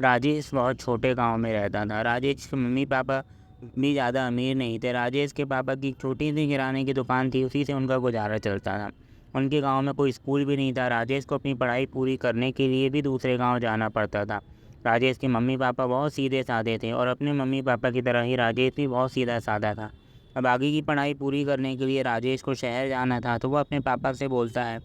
राजेश बहुत छोटे गांव में रहता था। राजेश के मम्मी पापा भी ज़्यादा अमीर नहीं थे। राजेश के पापा की छोटी सी किराने की दुकान थी, उसी से उनका गुजारा चलता था। उनके गांव में कोई स्कूल भी नहीं था। राजेश को अपनी पढ़ाई पूरी करने के लिए भी दूसरे गांव जाना पड़ता था। राजेश के मम्मी पापा बहुत सीधे साधे थे और अपने मम्मी पापा की तरह ही राजेश भी बहुत सीधा साधा था। अब आगे की पढ़ाई पूरी करने के लिए राजेश को शहर जाना था, तो वो अपने पापा से बोलता है।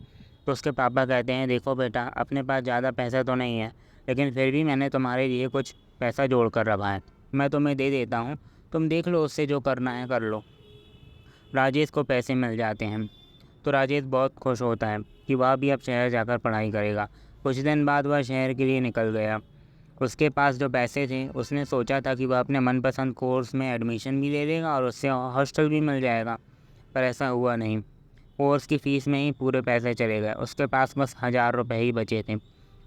तो उसके पापा कहते हैं, देखो बेटा, अपने पास ज़्यादा पैसा तो नहीं है, लेकिन फिर भी मैंने तुम्हारे लिए कुछ पैसा जोड़ कर रखा है, मैं तुम्हें दे देता हूँ, तुम देख लो, उससे जो करना है कर लो। राजेश को पैसे मिल जाते हैं तो राजेश बहुत खुश होता है कि वह भी अब शहर जाकर पढ़ाई करेगा। कुछ दिन बाद वह शहर के लिए निकल गया। उसके पास जो पैसे थे, उसने सोचा था कि वह अपने मनपसंद कोर्स में एडमिशन भी ले लेगा और उससे हॉस्टल भी मिल जाएगा, पर ऐसा हुआ नहीं। कोर्स की फ़ीस में ही पूरे पैसे चले गए। उसके पास बस 1000 रुपये ही बचे थे।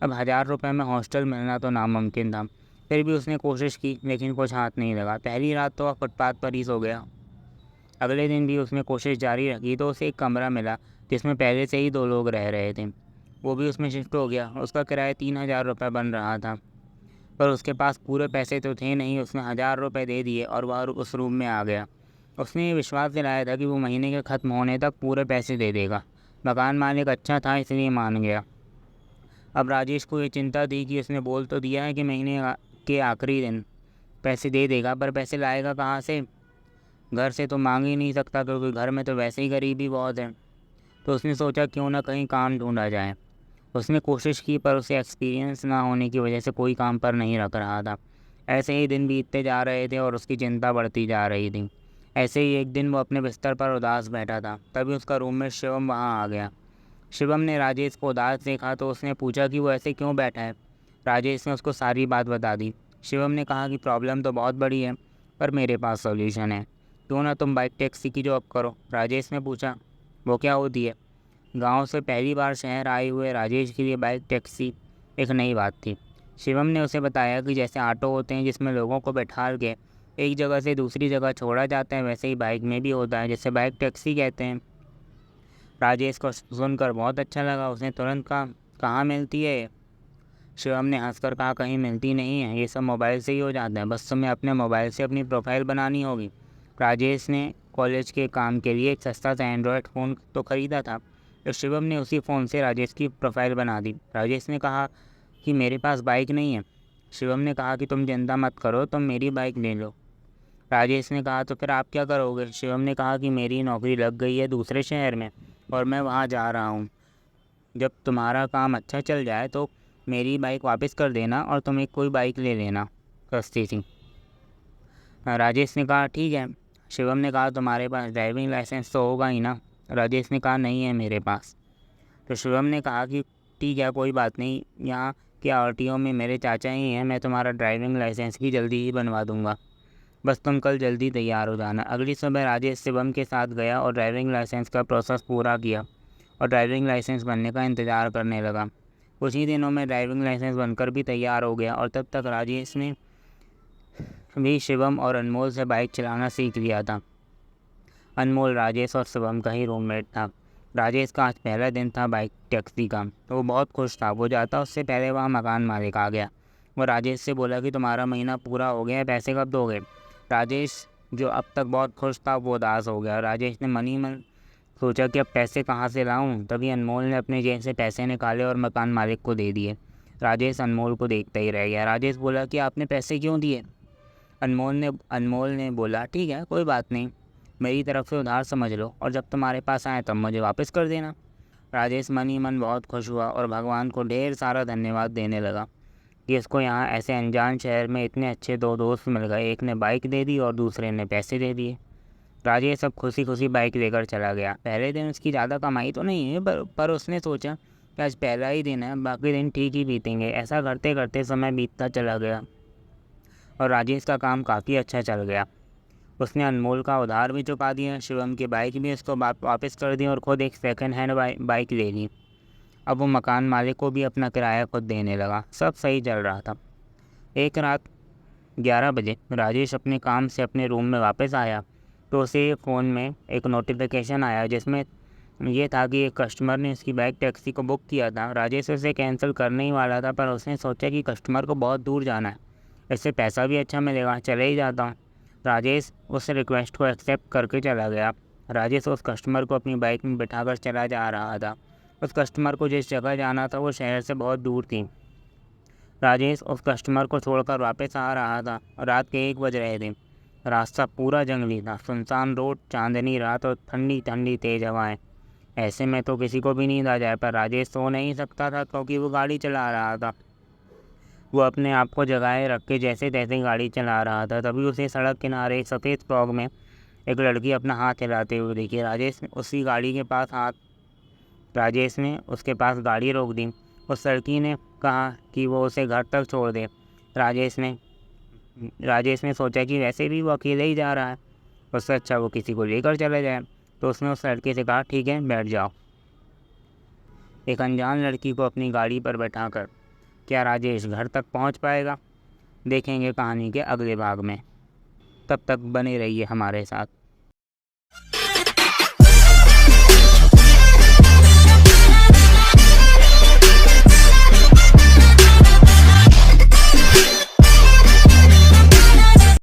अब 1000 रुपये में हॉस्टल मिलना तो नामुमकिन था। फिर भी उसने कोशिश की, लेकिन कुछ हाथ नहीं लगा। पहली रात तो वह फुटपाथ पर ही सो गया। अगले दिन भी उसने कोशिश जारी रखी तो उसे एक कमरा मिला जिसमें पहले से ही 2 लोग रह रहे थे। वो भी उसमें शिफ्ट हो गया। उसका किराया 3000 रुपये बन रहा था, पर उसके पास पूरे पैसे तो थे नहीं। उसने 1000 रुपये दे दिए और वह उस रूम में आ गया। उसने ये विश्वास दिलाया था कि वो महीने के ख़त्म होने तक पूरे पैसे दे देगा। मकान मालिक अच्छा था, इसलिए मान गया। अब राजेश को ये चिंता थी कि उसने बोल तो दिया है कि के आखिरी दिन पैसे दे देगा, पर पैसे लाएगा कहाँ से? घर से तो मांग ही नहीं सकता, क्योंकि घर में तो वैसे ही गरीबी बहुत है। तो उसने सोचा क्यों ना कहीं काम ढूंढा जाए। उसने कोशिश की, पर उसे एक्सपीरियंस ना होने की वजह से कोई काम पर नहीं रख रहा था। ऐसे ही दिन बीतते जा रहे थे और उसकी चिंता बढ़ती जा रही थी। ऐसे ही एक दिन वो अपने बिस्तर पर उदास बैठा था, तभी उसका रूममेट शिवम वहाँ आ गया। शिवम ने राजेश को उदास देखा तो उसने पूछा कि वो ऐसे क्यों बैठा है। राजेश ने उसको सारी बात बता दी। शिवम ने कहा कि प्रॉब्लम तो बहुत बड़ी है, पर मेरे पास सॉल्यूशन है। क्यों ना तुम बाइक टैक्सी की जॉब करो। राजेश ने पूछा, वो क्या होती है? गांव से पहली बार शहर आए हुए राजेश के लिए बाइक टैक्सी एक नई बात थी। शिवम ने उसे बताया कि जैसे ऑटो होते हैं जिसमें लोगों को बैठा के एक जगह से दूसरी जगह छोड़ा जाता है, वैसे ही बाइक में भी होता है, जिसे बाइक टैक्सी कहते हैं। राजेश को सुनकर बहुत अच्छा लगा। उसने तुरंत कहा, कहाँ मिलती है ये? शिवम ने हंसकर कहा, कहीं मिलती नहीं है, ये सब मोबाइल से ही हो जाता है, बस तुम्हें अपने मोबाइल से अपनी प्रोफाइल बनानी होगी। राजेश ने कॉलेज के काम के लिए एक सस्ता सा एंड्रॉयड फ़ोन तो ख़रीदा था, तो शिवम ने उसी फ़ोन से राजेश की प्रोफाइल बना दी। राजेश ने कहा कि मेरे पास बाइक नहीं है। शिवम ने कहा कि तुम चिंता मत करो, तुम मेरी बाइक ले लो। राजेश ने कहा, तो फिर आप क्या करोगे? शिवम ने कहा कि मेरी नौकरी लग गई है दूसरे शहर में और मैं वहाँ जा रहा हूँ। जब तुम्हारा काम अच्छा चल जाए तो मेरी बाइक वापस कर देना और तुम एक कोई बाइक ले लेना सस्ती सी। राजेश ने कहा, ठीक है। शिवम ने कहा, तुम्हारे पास ड्राइविंग लाइसेंस तो होगा ही ना? राजेश ने कहा, नहीं है मेरे पास। तो शिवम ने कहा कि ठीक है, कोई बात नहीं, यहाँ के आरटीओ में मेरे चाचा ही हैं, मैं तुम्हारा ड्राइविंग लाइसेंस भी जल्दी ही बनवा दूंगा, बस तुम कल जल्दी तैयार हो जाना। अगली सुबह राजेश शिवम के साथ गया और ड्राइविंग लाइसेंस का प्रोसेस पूरा किया और ड्राइविंग लाइसेंस बनने का इंतज़ार करने लगा। कुछ ही दिनों में ड्राइविंग लाइसेंस बनकर भी तैयार हो गया और तब तक राजेश ने भी शिवम और अनमोल से बाइक चलाना सीख लिया था। अनमोल राजेश और शिवम का ही रूममेट था। राजेश का आज पहला दिन था बाइक टैक्सी का, तो वो बहुत खुश था। वो जाता उससे पहले वहाँ मकान मालिक आ गया। वो राजेश से बोला कि तुम्हारा महीना पूरा हो गया है, पैसे कब दोगे? राजेश, जो अब तक बहुत खुश था, वो उदास हो गया। राजेश ने मन ही मन सोचा कि अब पैसे कहाँ से लाऊं। तभी अनमोल ने अपने जेब से पैसे निकाले और मकान मालिक को दे दिए। राजेश अनमोल को देखता ही रह गया। राजेश बोला कि आपने पैसे क्यों दिए? अनमोल ने बोला, ठीक है, कोई बात नहीं, मेरी तरफ से उधार समझ लो और जब तुम्हारे पास आए तब मुझे वापस कर देना। राजेश मन ही मन बहुत खुश हुआ और भगवान को ढेर सारा धन्यवाद देने लगा कि इसको यहाँ ऐसे अनजान शहर में इतने अच्छे 2 दोस्त मिल गए। एक ने बाइक दे दी और दूसरे ने पैसे दे दिए। राजेश सब खुशी खुशी बाइक लेकर चला गया। पहले दिन उसकी ज़्यादा कमाई तो नहीं है, पर उसने सोचा कि आज पहला ही दिन है, बाकी दिन ठीक ही बीतेंगे। ऐसा करते करते समय बीतता चला गया और राजेश का काम काफ़ी अच्छा चल गया। उसने अनमोल का उधार भी चुका दिया, शिवम की बाइक भी उसको वापस कर दी और ख़ुद एक सेकंड हैंड बाइक ले ली। अब वो मकान मालिक को भी अपना किराया खुद देने लगा। सब सही चल रहा था। एक रात 11 बजे राजेश अपने काम से अपने रूम में वापस आया तो उसे फ़ोन में एक नोटिफिकेशन आया जिसमें ये था कि एक कस्टमर ने उसकी बाइक टैक्सी को बुक किया था। राजेश उसे कैंसिल करने ही वाला था, पर उसने सोचा कि कस्टमर को बहुत दूर जाना है, इससे पैसा भी अच्छा मिलेगा, चले ही जाता हूँ। राजेश उस रिक्वेस्ट को एक्सेप्ट करके चला गया। राजेश उस कस्टमर को अपनी बाइक में बिठाकर चला जा रहा था। उस कस्टमर को जिस जगह जाना था वो शहर से बहुत दूर थी। राजेश उस कस्टमर को छोड़कर वापस आ रहा था और रात के 1 बज रहे थे। रास्ता पूरा जंगली था, सुनसान रोड, चांदनी रात और ठंडी ठंडी तेज हवाएं। ऐसे में तो किसी को भी नींद आ जाए, पर राजेश सो नहीं सकता था क्योंकि वो गाड़ी चला रहा था। वो अपने आप को जगाए रख के जैसे तैसे गाड़ी चला रहा था। तभी उसे सड़क किनारे सफ़ेद फ्रॉक में एक लड़की अपना हाथ हिलाते हुए देखी। राजेश ने उसके पास गाड़ी रोक दी। उस लड़की ने कहा कि वो उसे घर तक छोड़ दे। राजेश ने सोचा कि वैसे भी वो अकेले ही जा रहा है, उससे अच्छा वो किसी को लेकर चला जाए। तो उसने उस लड़के से कहा, ठीक है, बैठ जाओ। एक अनजान लड़की को अपनी गाड़ी पर बैठाकर क्या राजेश घर तक पहुंच पाएगा? देखेंगे कहानी के अगले भाग में। तब तक बने रहिए हमारे साथ।